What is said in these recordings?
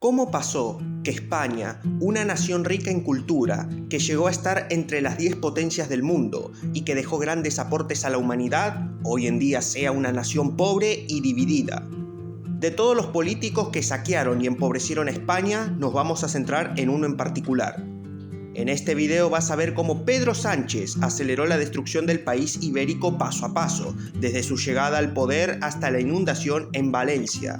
¿Cómo pasó que España, una nación rica en cultura, que llegó a estar entre las 10 potencias del mundo y que dejó grandes aportes a la humanidad, hoy en día sea una nación pobre y dividida? De todos los políticos que saquearon y empobrecieron a España, nos vamos a centrar en uno en particular. En este video vas a ver cómo Pedro Sánchez aceleró la destrucción del país ibérico paso a paso, desde su llegada al poder hasta la inundación en Valencia.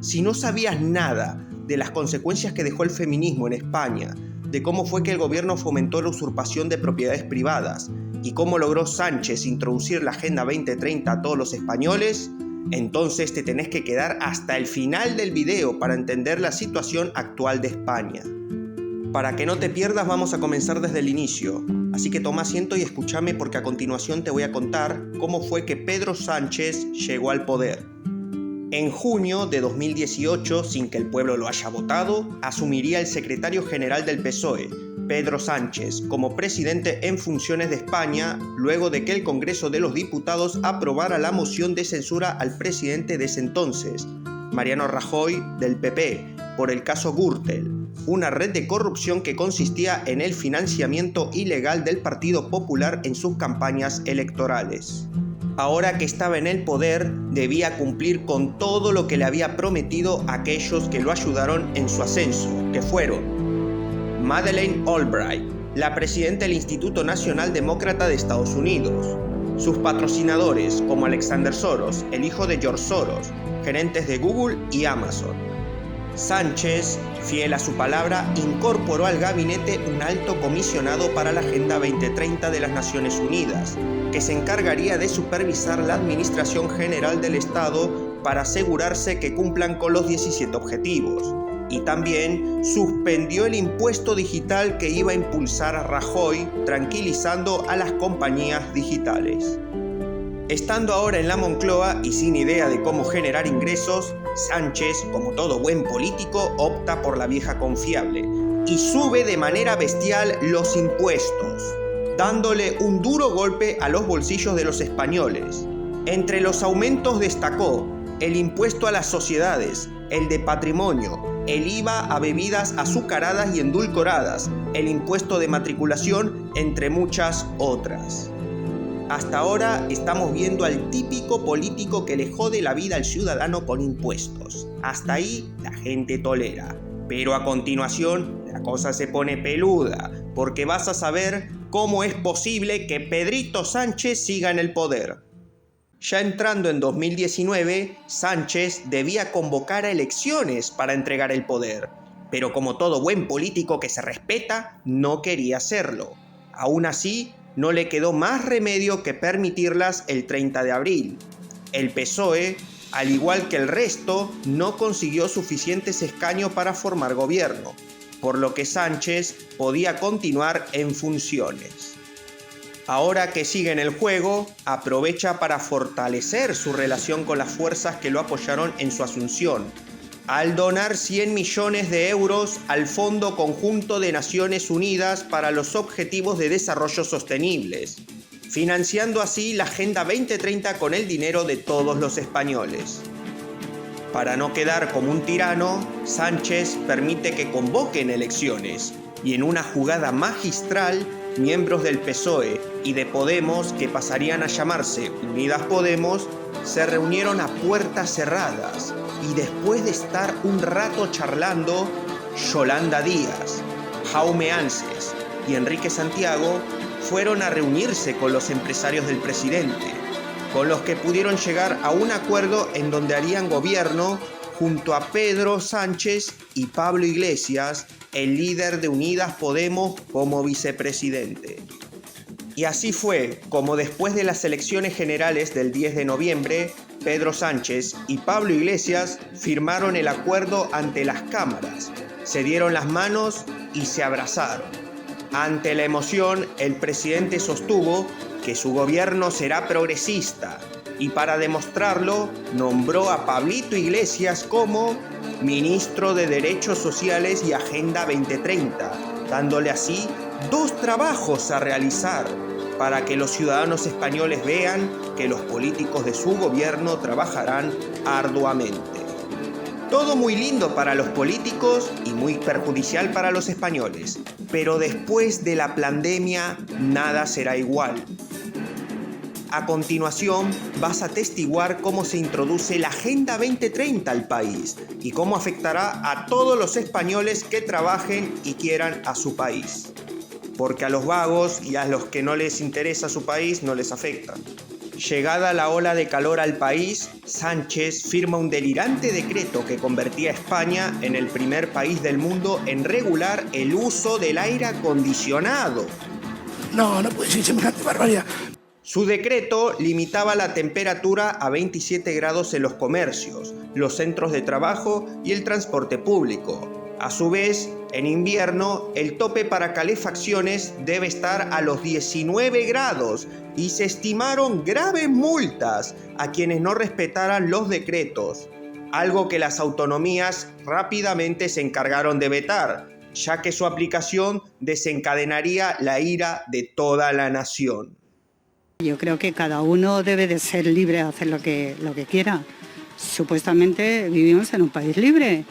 Si no sabías nada de las consecuencias que dejó el feminismo en España, de cómo fue que el gobierno fomentó la usurpación de propiedades privadas y cómo logró Sánchez introducir la Agenda 2030 a todos los españoles, entonces te tenés que quedar hasta el final del video para entender la situación actual de España. Para que no te pierdas, vamos a comenzar desde el inicio, así que toma asiento y escúchame porque a continuación te voy a contar cómo fue que Pedro Sánchez llegó al poder. En junio de 2018, sin que el pueblo lo haya votado, asumiría el secretario general del PSOE, Pedro Sánchez, como presidente en funciones de España, luego de que el Congreso de los Diputados aprobara la moción de censura al presidente de ese entonces, Mariano Rajoy, del PP, por el caso Gürtel, una red de corrupción que consistía en el financiamiento ilegal del Partido Popular en sus campañas electorales. Ahora que estaba en el poder, debía cumplir con todo lo que le había prometido a aquellos que lo ayudaron en su ascenso, que fueron Madeleine Albright, la presidenta del Instituto Nacional Demócrata de Estados Unidos, sus patrocinadores como Alexander Soros, el hijo de George Soros, gerentes de Google y Amazon. Sánchez, fiel a su palabra, incorporó al gabinete un alto comisionado para la Agenda 2030 de las Naciones Unidas, que se encargaría de supervisar la Administración General del Estado para asegurarse que cumplan con los 17 objetivos. Y también suspendió el impuesto digital que iba a impulsar a Rajoy, tranquilizando a las compañías digitales. Estando ahora en la Moncloa y sin idea de cómo generar ingresos, Sánchez, como todo buen político, opta por la vieja confiable y sube de manera bestial los impuestos, dándole un duro golpe a los bolsillos de los españoles. Entre los aumentos destacó el impuesto a las sociedades, el de patrimonio, el IVA a bebidas azucaradas y endulcoradas, el impuesto de matriculación, entre muchas otras. Hasta ahora estamos viendo al típico político que le jode la vida al ciudadano con impuestos. Hasta ahí la gente tolera. Pero a continuación la cosa se pone peluda, porque vas a saber cómo es posible que Pedrito Sánchez siga en el poder. Ya entrando en 2019, Sánchez debía convocar a elecciones para entregar el poder, pero como todo buen político que se respeta, no quería hacerlo. Aún así, no le quedó más remedio que permitirlas el 30 de abril. El PSOE, al igual que el resto, no consiguió suficientes escaños para formar gobierno, por lo que Sánchez podía continuar en funciones. Ahora que sigue en el juego, aprovecha para fortalecer su relación con las fuerzas que lo apoyaron en su asunción, al donar 100 millones de euros al Fondo Conjunto de Naciones Unidas para los Objetivos de Desarrollo Sostenibles, financiando así la Agenda 2030 con el dinero de todos los españoles. Para no quedar como un tirano, Sánchez permite que convoquen elecciones y en una jugada magistral, miembros del PSOE y de Podemos, que pasarían a llamarse Unidas Podemos, se reunieron a puertas cerradas y después de estar un rato charlando, Yolanda Díaz, Jaume Ansés y Enrique Santiago fueron a reunirse con los empresarios del presidente, con los que pudieron llegar a un acuerdo en donde harían gobierno junto a Pedro Sánchez y Pablo Iglesias, el líder de Unidas Podemos, como vicepresidente. Y así fue como después de las elecciones generales del 10 de noviembre, Pedro Sánchez y Pablo Iglesias firmaron el acuerdo ante las cámaras, se dieron las manos y se abrazaron. Ante la emoción, el presidente sostuvo que su gobierno será progresista y para demostrarlo nombró a Pablito Iglesias como ministro de Derechos Sociales y Agenda 2030, dándole así 2 trabajos a realizar para que los ciudadanos españoles vean que los políticos de su gobierno trabajarán arduamente. Todo muy lindo para los políticos y muy perjudicial para los españoles. Pero después de la pandemia, nada será igual. A continuación, vas a atestiguar cómo se introduce la Agenda 2030 al país y cómo afectará a todos los españoles que trabajen y quieran a su país. Porque a los vagos y a los que no les interesa su país no les afecta. Llegada la ola de calor al país, Sánchez firma un delirante decreto que convertía a España en el primer país del mundo en regular el uso del aire acondicionado. No puede ser semejante barbaridad. Su decreto limitaba la temperatura a 27 grados en los comercios, los centros de trabajo y el transporte público. A su vez, en invierno, el tope para calefacciones debe estar a los 19 grados y se estimaron graves multas a quienes no respetaran los decretos, algo que las autonomías rápidamente se encargaron de vetar, ya que su aplicación desencadenaría la ira de toda la nación. Yo creo que cada uno debe de ser libre de hacer lo que quiera. Supuestamente vivimos en un país libre.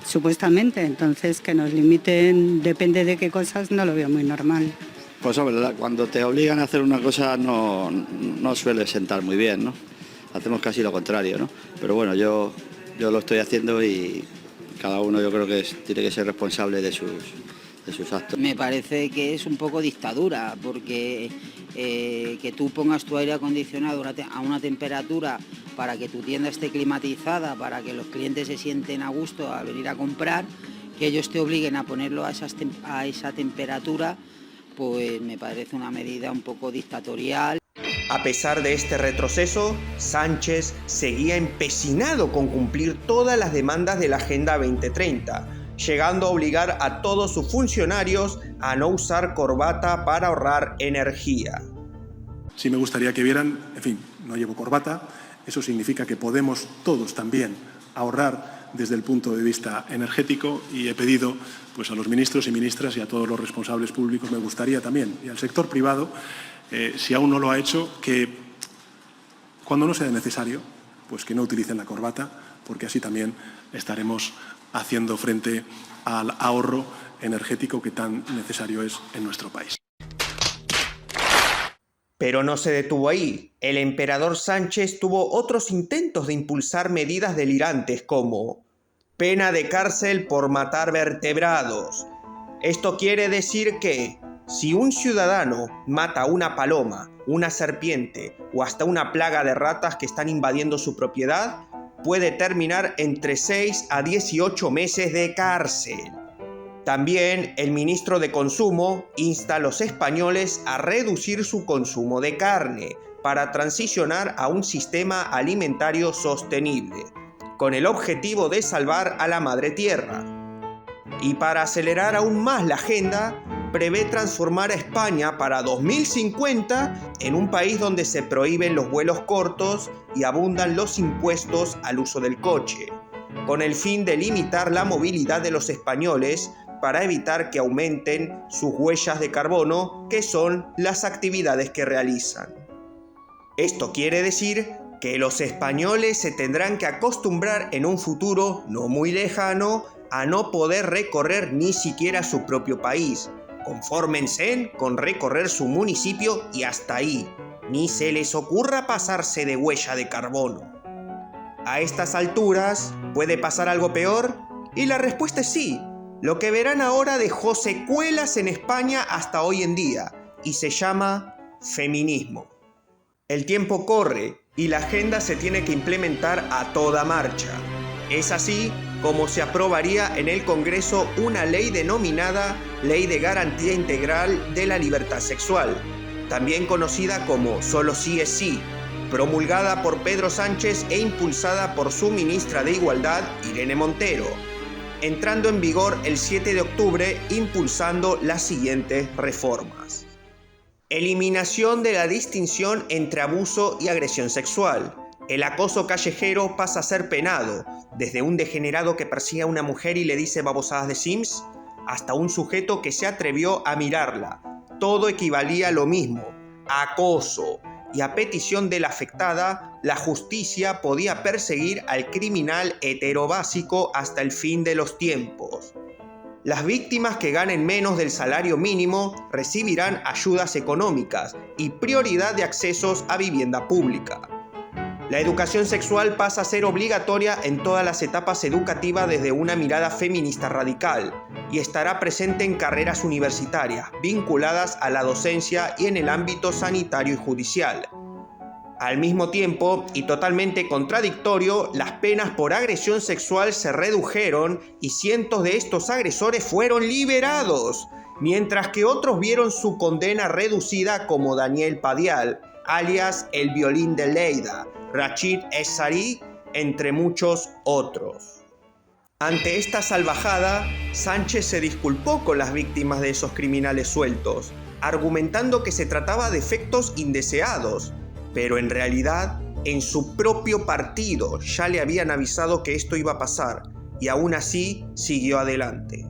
Supuestamente, entonces que nos limiten, depende de qué cosas, no lo veo muy normal. Pues hombre, cuando te obligan a hacer una cosa no suele sentar muy bien, ¿no? Hacemos casi lo contrario, ¿no? Pero bueno, yo lo estoy haciendo y cada uno yo creo que tiene que ser responsable de sus actos. Me parece que es un poco dictadura, porque que tú pongas tu aire acondicionado a una temperatura para que tu tienda esté climatizada, para que los clientes se sienten a gusto al venir a comprar, que ellos te obliguen a ponerlo a esa temperatura, pues me parece una medida un poco dictatorial. A pesar de este retroceso, Sánchez seguía empecinado con cumplir todas las demandas de la Agenda 2030, llegando a obligar a todos sus funcionarios a no usar corbata para ahorrar energía. Sí me gustaría que vieran, en fin, no llevo corbata, eso significa que podemos todos también ahorrar desde el punto de vista energético y he pedido pues, a los ministros y ministras y a todos los responsables públicos, me gustaría también, y al sector privado, si aún no lo ha hecho, que cuando no sea necesario, pues que no utilicen la corbata, porque así también estaremos haciendo frente al ahorro energético que tan necesario es en nuestro país. Pero no se detuvo ahí. El emperador Sánchez tuvo otros intentos de impulsar medidas delirantes como pena de cárcel por matar vertebrados. Esto quiere decir que si un ciudadano mata a una paloma, una serpiente o hasta una plaga de ratas que están invadiendo su propiedad, puede terminar entre 6 a 18 meses de cárcel. También el ministro de Consumo insta a los españoles a reducir su consumo de carne para transicionar a un sistema alimentario sostenible, con el objetivo de salvar a la madre tierra. Y para acelerar aún más la agenda, prevé transformar a España para 2050 en un país donde se prohíben los vuelos cortos y abundan los impuestos al uso del coche, con el fin de limitar la movilidad de los españoles para evitar que aumenten sus huellas de carbono, que son las actividades que realizan. Esto quiere decir que los españoles se tendrán que acostumbrar en un futuro no muy lejano a no poder recorrer ni siquiera su propio país. Confórmense con recorrer su municipio y hasta ahí. Ni se les ocurra pasarse de huella de carbono. ¿A estas alturas puede pasar algo peor? Y la respuesta es sí. Lo que verán ahora dejó secuelas en España hasta hoy en día y se llama feminismo. El tiempo corre y la agenda se tiene que implementar a toda marcha. Es así como se aprobaría en el Congreso una ley denominada Ley de Garantía Integral de la Libertad Sexual, también conocida como Solo sí es sí, promulgada por Pedro Sánchez e impulsada por su ministra de Igualdad, Irene Montero, entrando en vigor el 7 de octubre, impulsando las siguientes reformas. Eliminación de la distinción entre abuso y agresión sexual. El acoso callejero pasa a ser penado, desde un degenerado que persigue a una mujer y le dice babosadas de Sims, hasta un sujeto que se atrevió a mirarla. Todo equivalía a lo mismo, acoso. y a petición de la afectada, la justicia podía perseguir al criminal heterobásico hasta el fin de los tiempos. Las víctimas que ganen menos del salario mínimo recibirán ayudas económicas y prioridad de accesos a vivienda pública. La educación sexual pasa a ser obligatoria en todas las etapas educativas desde una mirada feminista radical y estará presente en carreras universitarias vinculadas a la docencia y en el ámbito sanitario y judicial. Al mismo tiempo, y totalmente contradictorio, las penas por agresión sexual se redujeron y cientos de estos agresores fueron liberados, mientras que otros vieron su condena reducida como Daniel Padial, alias el violín de Lleida, Rachid Essari, entre muchos otros. Ante esta salvajada, Sánchez se disculpó con las víctimas de esos criminales sueltos, argumentando que se trataba de efectos indeseados, pero en realidad, en su propio partido ya le habían avisado que esto iba a pasar, y aún así siguió adelante.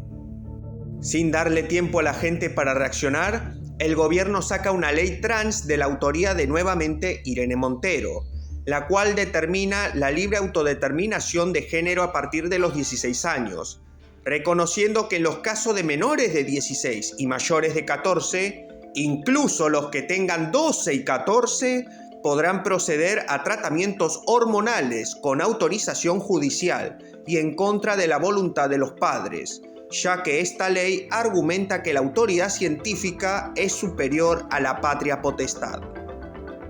Sin darle tiempo a la gente para reaccionar, el gobierno saca una ley trans de la autoría de nuevamente Irene Montero, la cual determina la libre autodeterminación de género a partir de los 16 años, reconociendo que en los casos de menores de 16 y mayores de 14, incluso los que tengan 12 y 14, podrán proceder a tratamientos hormonales con autorización judicial y en contra de la voluntad de los padres, ya que esta ley argumenta que la autoridad científica es superior a la patria potestad.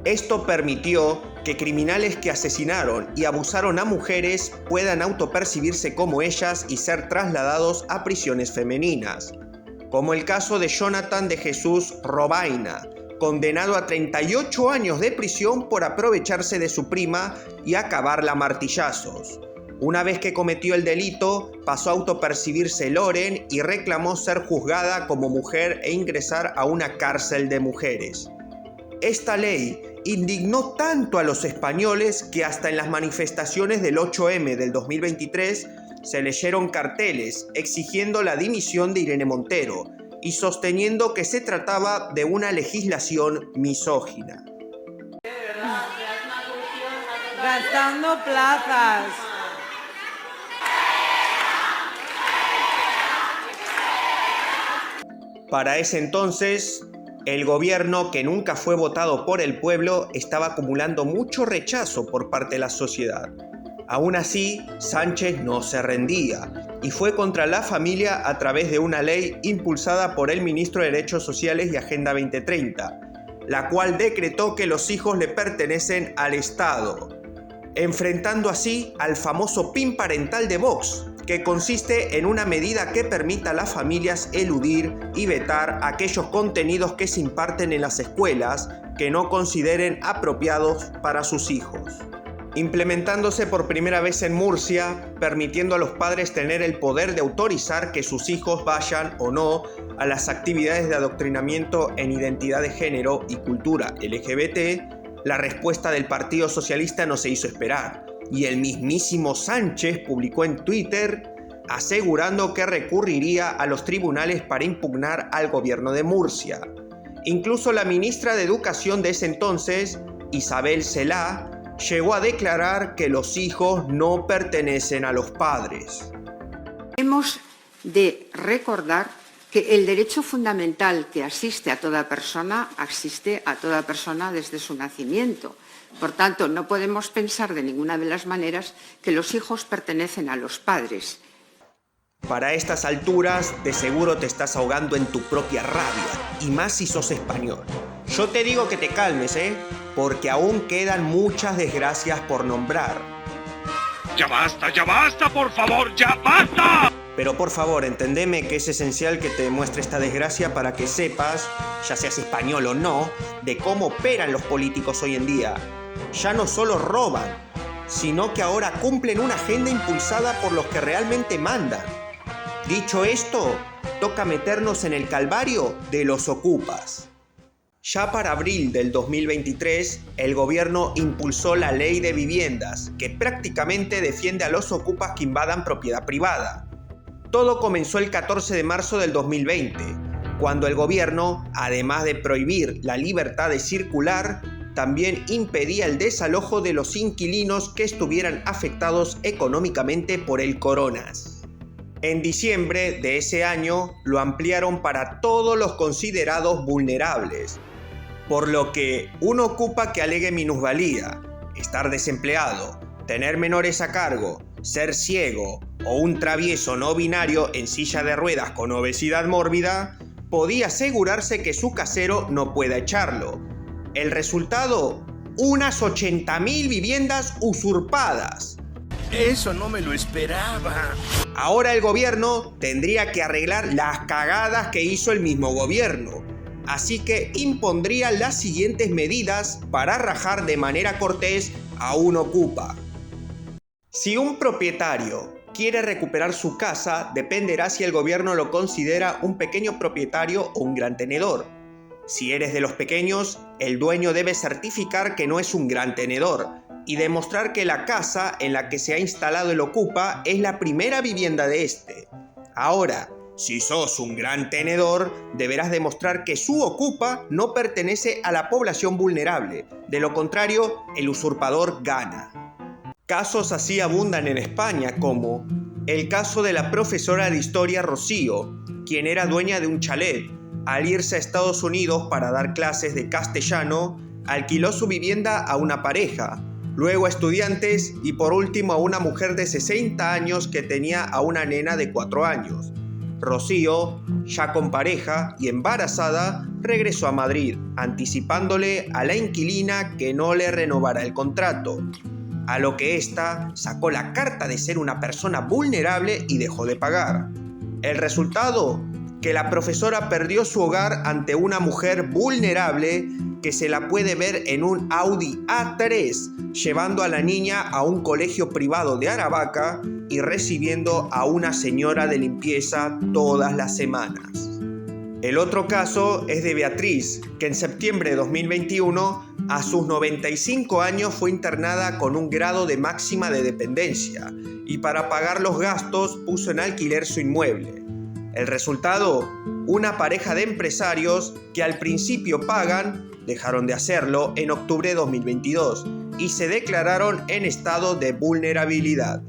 Esto permitió que criminales que asesinaron y abusaron a mujeres puedan autopercibirse como ellas y ser trasladados a prisiones femeninas, como el caso de Jonathan de Jesús Robaina, condenado a 38 años de prisión por aprovecharse de su prima y acabarla a martillazos. Una vez que cometió el delito, pasó a autopercibirse Loren y reclamó ser juzgada como mujer e ingresar a una cárcel de mujeres. Esta ley indignó tanto a los españoles que hasta en las manifestaciones del 8M del 2023 se leyeron carteles exigiendo la dimisión de Irene Montero y sosteniendo que se trataba de una legislación misógina. Gastando plazas. Para ese entonces, el gobierno, que nunca fue votado por el pueblo, estaba acumulando mucho rechazo por parte de la sociedad. Aún así, Sánchez no se rendía y fue contra la familia a través de una ley impulsada por el ministro de Derechos Sociales y Agenda 2030, la cual decretó que los hijos le pertenecen al Estado, enfrentando así al famoso PIN parental de Vox, que consiste en una medida que permita a las familias eludir y vetar aquellos contenidos que se imparten en las escuelas que no consideren apropiados para sus hijos. Implementándose por primera vez en Murcia, permitiendo a los padres tener el poder de autorizar que sus hijos vayan o no a las actividades de adoctrinamiento en identidad de género y cultura LGBT, la respuesta del Partido Socialista no se hizo esperar, y el mismísimo Sánchez publicó en Twitter asegurando que recurriría a los tribunales para impugnar al gobierno de Murcia. Incluso la ministra de Educación de ese entonces, Isabel Celaá, llegó a declarar que los hijos no pertenecen a los padres. Hemos de recordar que el derecho fundamental que asiste a toda persona desde su nacimiento. Por tanto, no podemos pensar de ninguna de las maneras que los hijos pertenecen a los padres. Para estas alturas, de seguro te estás ahogando en tu propia rabia, y más si sos español. Yo te digo que te calmes, porque aún quedan muchas desgracias por nombrar. ¡Ya basta, por favor, ya basta! Pero por favor, entendeme que es esencial que te demuestre esta desgracia para que sepas, ya seas español o no, de cómo operan los políticos hoy en día. Ya no solo roban, sino que ahora cumplen una agenda impulsada por los que realmente mandan. Dicho esto, toca meternos en el calvario de los ocupas. Ya para abril del 2023, el gobierno impulsó la Ley de Viviendas, que prácticamente defiende a los ocupas que invadan propiedad privada. Todo comenzó el 14 de marzo del 2020, cuando el gobierno, además de prohibir la libertad de circular, también impedía el desalojo de los inquilinos que estuvieran afectados económicamente por el coronas. En diciembre de ese año lo ampliaron para todos los considerados vulnerables, por lo que un ocupa que alegue minusvalía, estar desempleado, tener menores a cargo, ser ciego o un travieso no binario en silla de ruedas con obesidad mórbida, podía asegurarse que su casero no pueda echarlo. El resultado, unas 80.000 viviendas usurpadas. Eso no me lo esperaba. Ahora el gobierno tendría que arreglar las cagadas que hizo el mismo gobierno. Así que impondría las siguientes medidas para rajar de manera cortés a un ocupa. Si un propietario quiere recuperar su casa, dependerá si el gobierno lo considera un pequeño propietario o un gran tenedor. Si eres de los pequeños, el dueño debe certificar que no es un gran tenedor y demostrar que la casa en la que se ha instalado el ocupa es la primera vivienda de este. Ahora, si sos un gran tenedor, deberás demostrar que su ocupa no pertenece a la población vulnerable. De lo contrario, el usurpador gana. Casos así abundan en España, como el caso de la profesora de historia Rocío, quien era dueña de un chalet. Al irse a Estados Unidos para dar clases de castellano, alquiló su vivienda a una pareja, luego a estudiantes y por último a una mujer de 60 años que tenía a una nena de 4 años. Rocío, ya con pareja y embarazada, regresó a Madrid, anticipándole a la inquilina que no le renovara el contrato, a lo que ésta sacó la carta de ser una persona vulnerable y dejó de pagar. El resultado, que la profesora perdió su hogar ante una mujer vulnerable que se la puede ver en un Audi A3, llevando a la niña a un colegio privado de Aravaca y recibiendo a una señora de limpieza todas las semanas. El otro caso es de Beatriz, que en septiembre de 2021, a sus 95 años, fue internada con un grado de máxima de dependencia y para pagar los gastos puso en alquiler su inmueble. El resultado, una pareja de empresarios que al principio pagan, dejaron de hacerlo en octubre de 2022 y se declararon en estado de vulnerabilidad.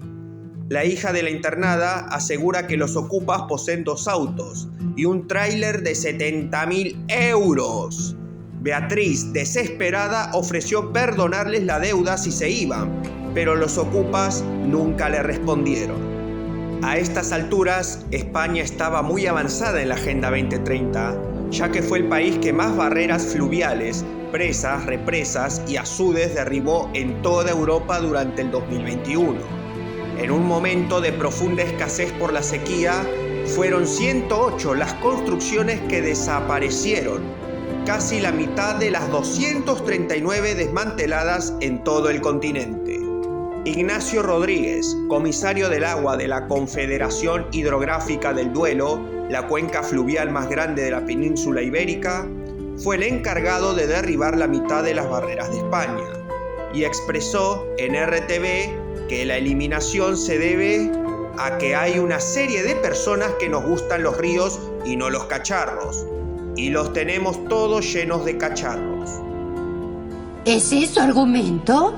La hija de la internada asegura que los ocupas poseen 2 autos y un tráiler de 70.000 euros. Beatriz, desesperada, ofreció perdonarles la deuda si se iban, pero los ocupas nunca le respondieron. A estas alturas, España estaba muy avanzada en la Agenda 2030, ya que fue el país que más barreras fluviales, presas, represas y azudes derribó en toda Europa durante el 2021. En un momento de profunda escasez por la sequía, fueron 108 las construcciones que desaparecieron, casi la mitad de las 239 desmanteladas en todo el continente. Ignacio Rodríguez, comisario del agua de la Confederación Hidrográfica del Duelo, la cuenca fluvial más grande de la península ibérica, fue el encargado de derribar la mitad de las barreras de España y expresó en RTV que la eliminación se debe a que hay una serie de personas que nos gustan los ríos y no los cacharros, y los tenemos todos llenos de cacharros. ¿Es eso argumento?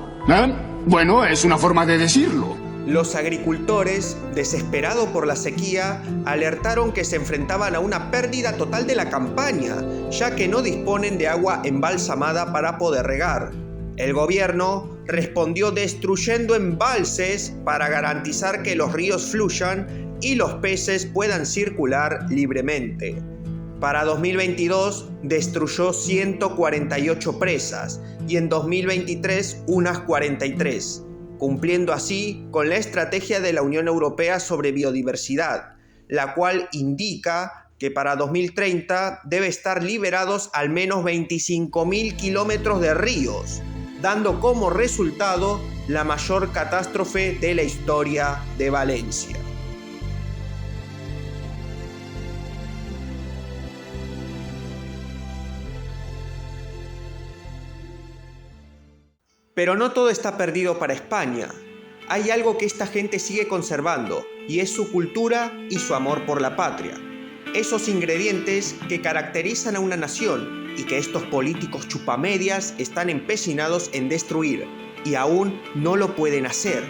Bueno, es una forma de decirlo. Los agricultores, desesperados por la sequía, alertaron que se enfrentaban a una pérdida total de la campaña, ya que no disponen de agua embalsamada para poder regar. El gobierno respondió destruyendo embalses para garantizar que los ríos fluyan y los peces puedan circular libremente. Para 2022 destruyó 148 presas y en 2023 unas 43, cumpliendo así con la estrategia de la Unión Europea sobre biodiversidad, la cual indica que para 2030 debe estar liberados al menos 25.000 kilómetros de ríos, dando como resultado la mayor catástrofe de la historia de Valencia. Pero no todo está perdido para España. Hay algo que esta gente sigue conservando, y es su cultura y su amor por la patria. Esos ingredientes que caracterizan a una nación y que estos políticos chupamedias están empecinados en destruir y aún no lo pueden hacer.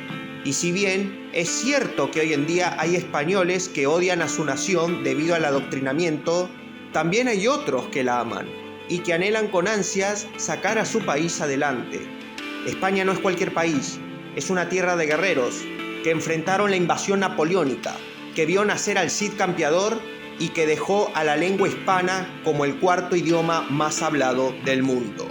Y si bien es cierto que hoy en día hay españoles que odian a su nación debido al adoctrinamiento, también hay otros que la aman y que anhelan con ansias sacar a su país adelante. España no es cualquier país, es una tierra de guerreros que enfrentaron la invasión napoleónica, que vio nacer al Cid Campeador y que dejó a la lengua hispana como el cuarto idioma más hablado del mundo.